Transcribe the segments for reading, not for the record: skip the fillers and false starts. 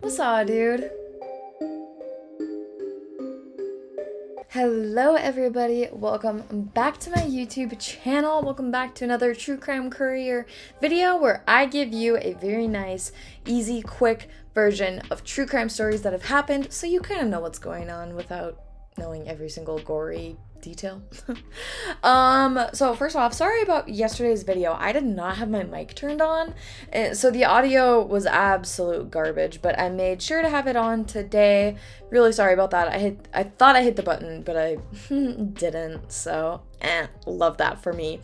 What's up, dude? Hello everybody, welcome back to my YouTube channel. Welcome back to another True Crime Courier video where I give you a very nice, easy, quick version of true crime stories that have happened so you kind of know what's going on without knowing every single gory detail. So first off, sorry about yesterday's video. I did not have my mic turned on, so the audio was absolute garbage, but I made sure to have it on today. Really sorry about that. I thought I hit the button, but I didn't, so love that for me.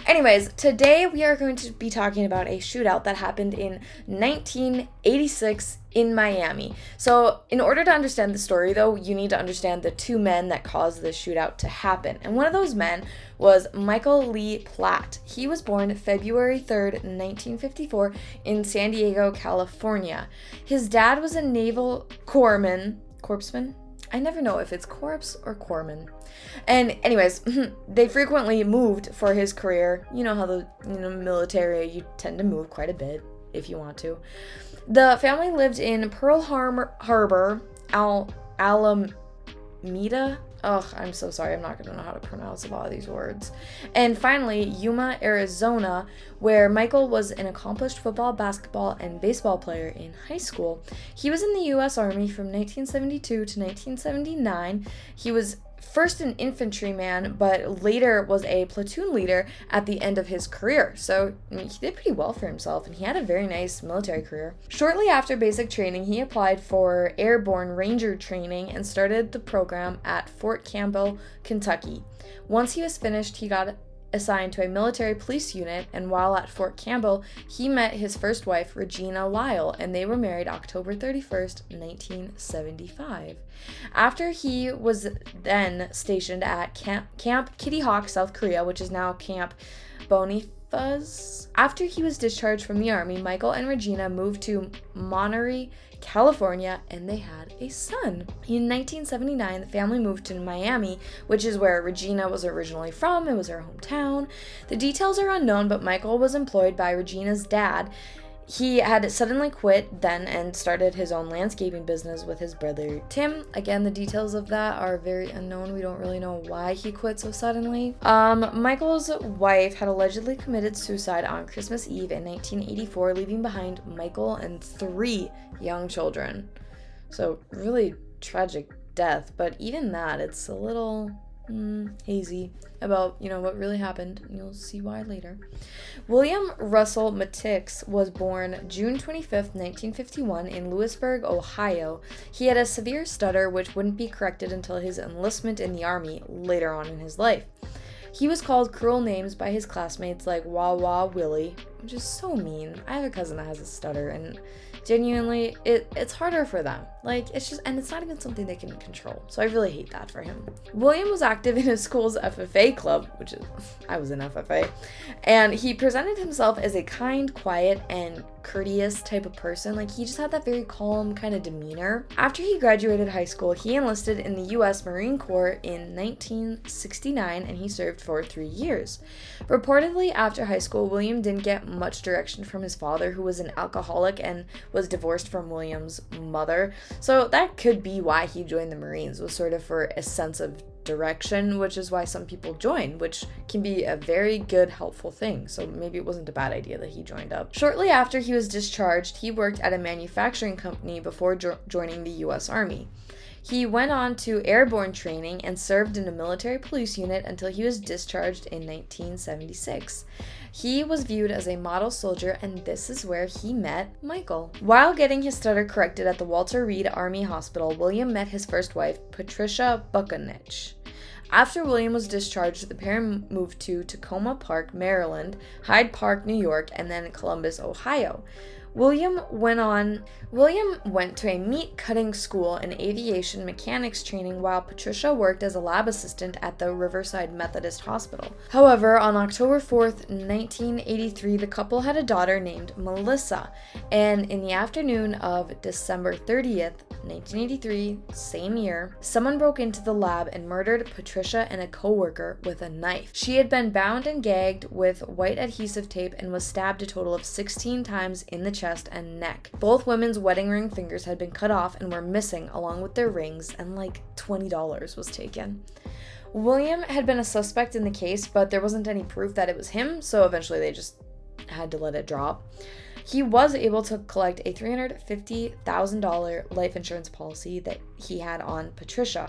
Anyways, today we are going to be talking about a shootout that happened in 1986 in Miami. So in order to understand the story, though, you need to understand the two men that caused the shootout to happen. And one of those men was Michael Lee Platt. He was born February 3rd, 1954 in San Diego, California. His dad was a naval corpsman? I never know if it's corpse or corpsman. And anyways, they frequently moved for his career. You know how the military, you tend to move quite a bit if you want to. The family lived in Pearl Harbor, Alameda. Oh, I'm so sorry. I'm not going to know how to pronounce a lot of these words. And finally, Yuma, Arizona, where Michael was an accomplished football, basketball, and baseball player in high school. He was in the U.S. Army from 1972 to 1979. He was first an infantryman, but later was a platoon leader at the end of his career. So he did pretty well for himself, and he had a very nice military career. Shortly after basic training, he applied for airborne ranger training and started the program at Fort Campbell, Kentucky. Once he was finished, he got assigned to a military police unit, and while at Fort Campbell, he met his first wife, Regina Lyle, and they were married October 31st, 1975. After he was then stationed at Camp Kitty Hawk, South Korea, which is now Camp Boniface. After he was discharged from the Army, Michael and Regina moved to Monterey, California, and they had a son. In 1979, the family moved to Miami, which is where Regina was originally from. It was her hometown. The details are unknown, but Michael was employed by Regina's dad. He had suddenly quit then and started his own landscaping business with his brother Tim. Again, the details of that are very unknown. We don't really know why he quit so suddenly. Michael's wife had allegedly committed suicide on Christmas Eve in 1984, leaving behind Michael and 3 young children. So really tragic death, but even that, it's a little hazy about, what really happened. You'll see why later. William Russell Matix was born June 25th, 1951 in Lewisburg, Ohio. He had a severe stutter which wouldn't be corrected until his enlistment in the Army later on in his life. He was called cruel names by his classmates like Wah Wah Willie, which is so mean. I have a cousin that has a stutter, and genuinely, it's harder for them. And it's not even something they can control. So I really hate that for him. William was active in his school's FFA club, I was in FFA, and he presented himself as a kind, quiet, and courteous type of person. He just had that very calm kind of demeanor. After he graduated high school, he enlisted in the U.S. Marine Corps in 1969, and he served for 3 years. Reportedly, after high school, William didn't get much direction from his father, who was an alcoholic and was divorced from William's mother. So that could be why he joined the Marines, was sort of for a sense of direction, which is why some people join, which can be a very good, helpful thing. So maybe it wasn't a bad idea that he joined up. Shortly after he was discharged, he worked at a manufacturing company before joining the U.S. Army. He went on to airborne training and served in a military police unit until he was discharged in 1976. He was viewed as a model soldier, and this is where he met Michael. While getting his stutter corrected at the Walter Reed Army Hospital, William met his first wife, Patricia Buchanich. After William was discharged, the pair moved to Tacoma Park, Maryland, Hyde Park, New York, and then Columbus, Ohio. William went to a meat cutting school and aviation mechanics training, while Patricia worked as a lab assistant at the Riverside Methodist Hospital. However, on October 4th, 1983, the couple had a daughter named Melissa, and in the afternoon of December 30th, 1983, same year, someone broke into the lab and murdered Patricia and a co-worker with a knife. She had been bound and gagged with white adhesive tape and was stabbed a total of 16 times in the chest and neck. Both women's wedding ring fingers had been cut off and were missing along with their rings, and like $20 was taken. William had been a suspect in the case, but there wasn't any proof that it was him, so eventually they just had to let it drop. He was able to collect a $350,000 life insurance policy that he had on Patricia.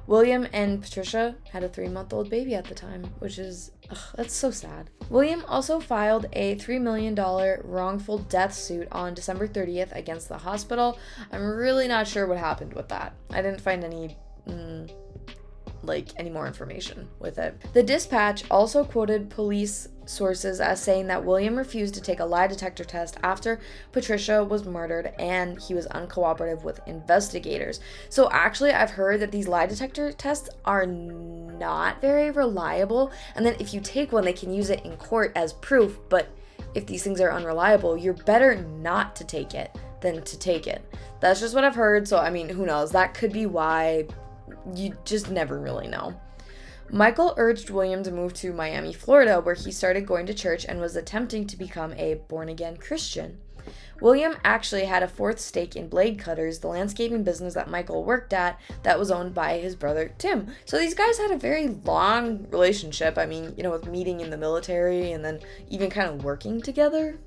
William and Patricia had a 3-month-old baby at the time, which is, that's so sad. William also filed a $3 million wrongful death suit on December 30th against the hospital. I'm really not sure what happened with that. I didn't find any more information with it. The Dispatch also quoted police sources as saying that William refused to take a lie detector test after Patricia was murdered, and he was uncooperative with investigators. So actually, I've heard that these lie detector tests are not very reliable, and then if you take one, they can use it in court as proof, but if these things are unreliable, you're better not to take it than to take it. That's just what I've heard, so I mean, who knows? That could be why. You just never really know. Michael urged William to move to Miami, Florida, where he started going to church and was attempting to become a born-again Christian. William actually had a fourth stake in Blade Cutters, the landscaping business that Michael worked at that was owned by his brother Tim. So these guys had a very long relationship. I mean, with meeting in the military and then even kind of working together.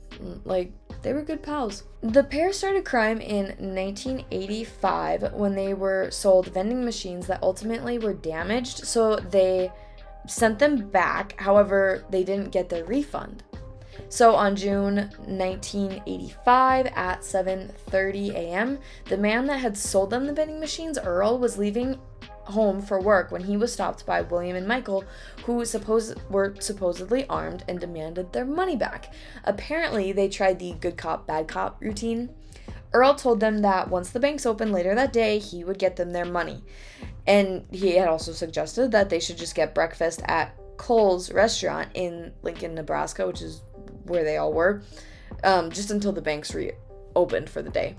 They were good pals. The pair started crime in 1985 when they were sold vending machines that ultimately were damaged, so they sent them back. However, they didn't get their refund. So on June 1985 at 7:30 a.m., the man that had sold them the vending machines, Earl, was leaving home for work when he was stopped by William and Michael, who were supposedly armed and demanded their money back. Apparently, they tried the good cop, bad cop routine. Earl told them that once the banks opened later that day, he would get them their money. And he had also suggested that they should just get breakfast at Cole's restaurant in Lincoln, Nebraska, which is where they all were, just until the banks reopened for the day.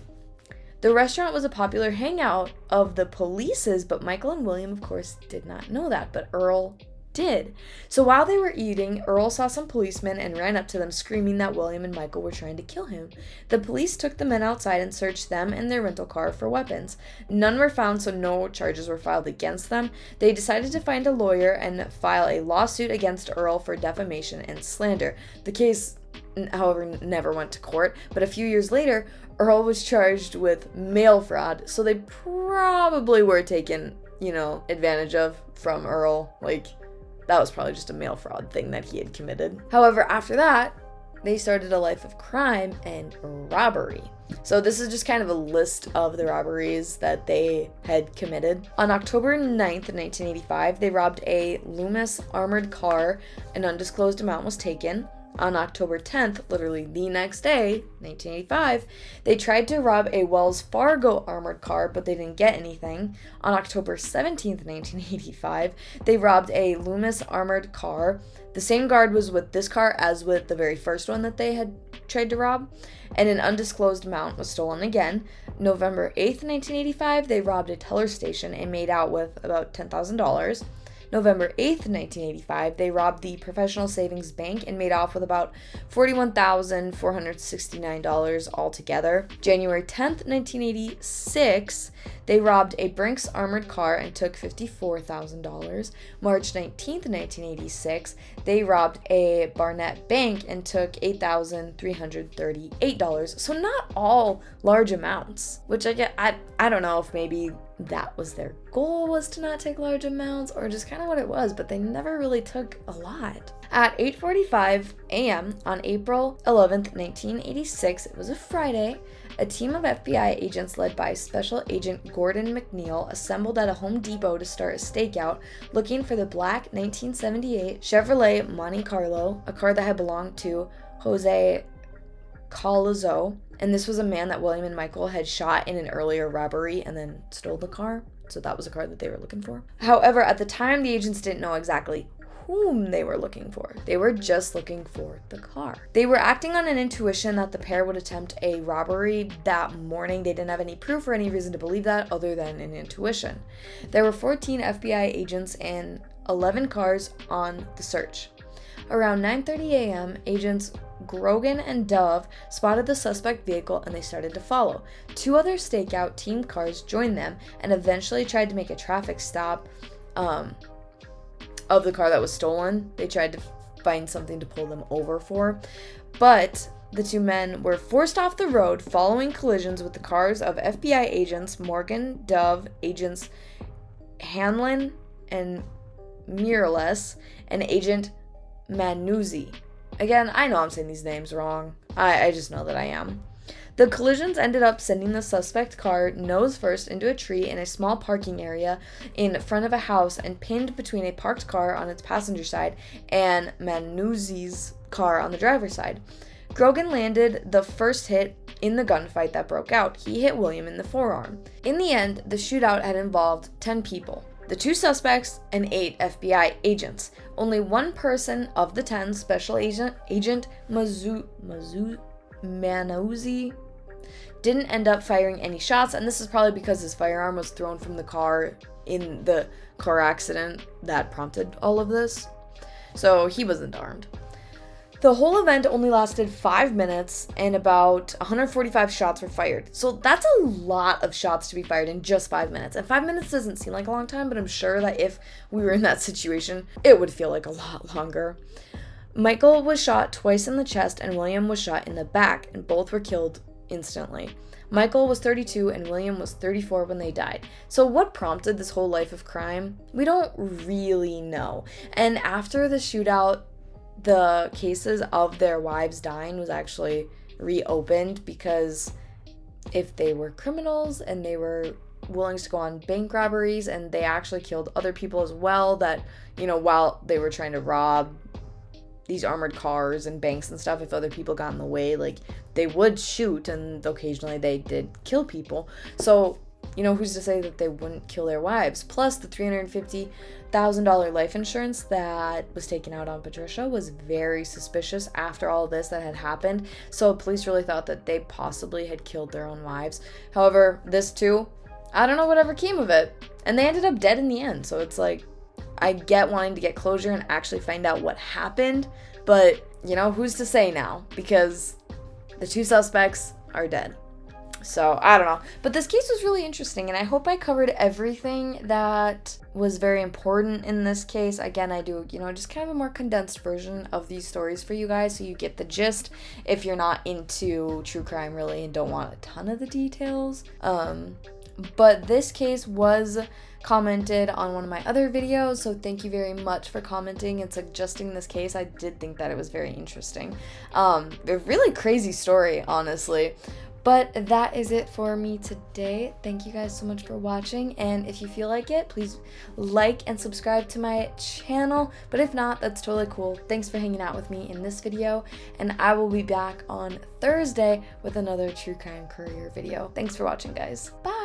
The restaurant was a popular hangout of the police's, but Michael and William, of course, did not know that, but Earl did. So while they were eating, Earl saw some policemen and ran up to them screaming that William and Michael were trying to kill him. The police took the men outside and searched them and their rental car for weapons. None were found, so no charges were filed against them. They decided to find a lawyer and file a lawsuit against Earl for defamation and slander. The case, however, never went to court, but a few years later, Earl was charged with mail fraud, so they probably were taken, advantage of from Earl. That was probably just a mail fraud thing that he had committed. However, after that, they started a life of crime and robbery. So this is just kind of a list of the robberies that they had committed. On October 9th, 1985, they robbed a Loomis armored car. An undisclosed amount was taken. On October 10th, literally the next day, 1985, they tried to rob a Wells Fargo armored car, but they didn't get anything. On October 17th, 1985, they robbed a Loomis armored car. The same guard was with this car as with the very first one that they had tried to rob, and an undisclosed amount was stolen again. November 8th, 1985, they robbed a teller station and made out with about $10,000. November 8th, 1985, they robbed the Professional Savings Bank and made off with about $41,469 altogether. January 10th, 1986, they robbed a Brinks armored car and took $54,000. March 19th, 1986, they robbed a Barnett Bank and took $8,338. So not all large amounts, which I don't know if maybe that was their goal, was to not take large amounts, or just kind of what it was, but they never really took a lot. At 8:45 a.m. on April 11th, 1986, it was a Friday, a team of FBI agents led by Special Agent Gordon McNeil assembled at a Home Depot to start a stakeout looking for the black 1978 Chevrolet Monte Carlo, a car that had belonged to Jose Colazo, and this was a man that William and Michael had shot in an earlier robbery and then stole the car. So that was a car that they were looking for. However, at the time, the agents didn't know exactly whom they were looking for. They were just looking for the car. They were acting on an intuition that the pair would attempt a robbery that morning. They didn't have any proof or any reason to believe that other than an intuition. There were 14 FBI agents and 11 cars on the search. Around 9:30 a.m., agents Grogan and Dove spotted the suspect vehicle and they started to follow. 2 other stakeout team cars joined them and eventually tried to make a traffic stop of the car that was stolen. They tried to find something to pull them over for, but the 2 men were forced off the road following collisions with the cars of FBI agents Morgan, Dove, agents Hanlon and Miralles, and agent Manuzzi. Again, I know I'm saying these names wrong. I just know that I am. The collisions ended up sending the suspect car nose first into a tree in a small parking area in front of a house and pinned between a parked car on its passenger side and Manuzzi's car on the driver's side. Grogan landed the first hit in the gunfight that broke out. He hit William in the forearm. In the end, the shootout had involved 10 people. The 2 suspects and 8 FBI agents. Only 1 person of the 10, Special Agent Manuzzi, didn't end up firing any shots, and this is probably because his firearm was thrown from the car in the car accident that prompted all of this. So he wasn't armed. The whole event only lasted 5 minutes and about 145 shots were fired. So that's a lot of shots to be fired in just 5 minutes. And 5 minutes doesn't seem like a long time, but I'm sure that if we were in that situation, it would feel like a lot longer. Michael was shot twice in the chest and William was shot in the back, and both were killed instantly. Michael was 32 and William was 34 when they died. So what prompted this whole life of crime? We don't really know. And after the shootout, the cases of their wives dying was actually reopened, because if they were criminals and they were willing to go on bank robberies and they actually killed other people as well, that, you know, while they were trying to rob these armored cars and banks and stuff, if other people got in the way, like, they would shoot, and occasionally they did kill people. So, you know, who's to say that they wouldn't kill their wives? Plus, the $350,000 life insurance that was taken out on Patricia was very suspicious after all this that had happened. So police really thought that they possibly had killed their own wives. However, this too, I don't know whatever came of it. And they ended up dead in the end. So it's like, I get wanting to get closure and actually find out what happened. But, you know, who's to say now? Because the 2 suspects are dead. So, I don't know. But this case was really interesting, and I hope I covered everything that was very important in this case. Again, I do, you know, just kind of a more condensed version of these stories for you guys, so you get the gist if you're not into true crime, really, and don't want a ton of the details. But this case was commented on one of my other videos, so thank you very much for commenting and suggesting this case. I did think that it was very interesting. A really crazy story, honestly. But that is it for me today. Thank you guys so much for watching, and if you feel like it, please like and subscribe to my channel. But if not, that's totally cool. Thanks for hanging out with me in this video, and I will be back on Thursday with another True Crime Courier video. Thanks for watching, guys. Bye!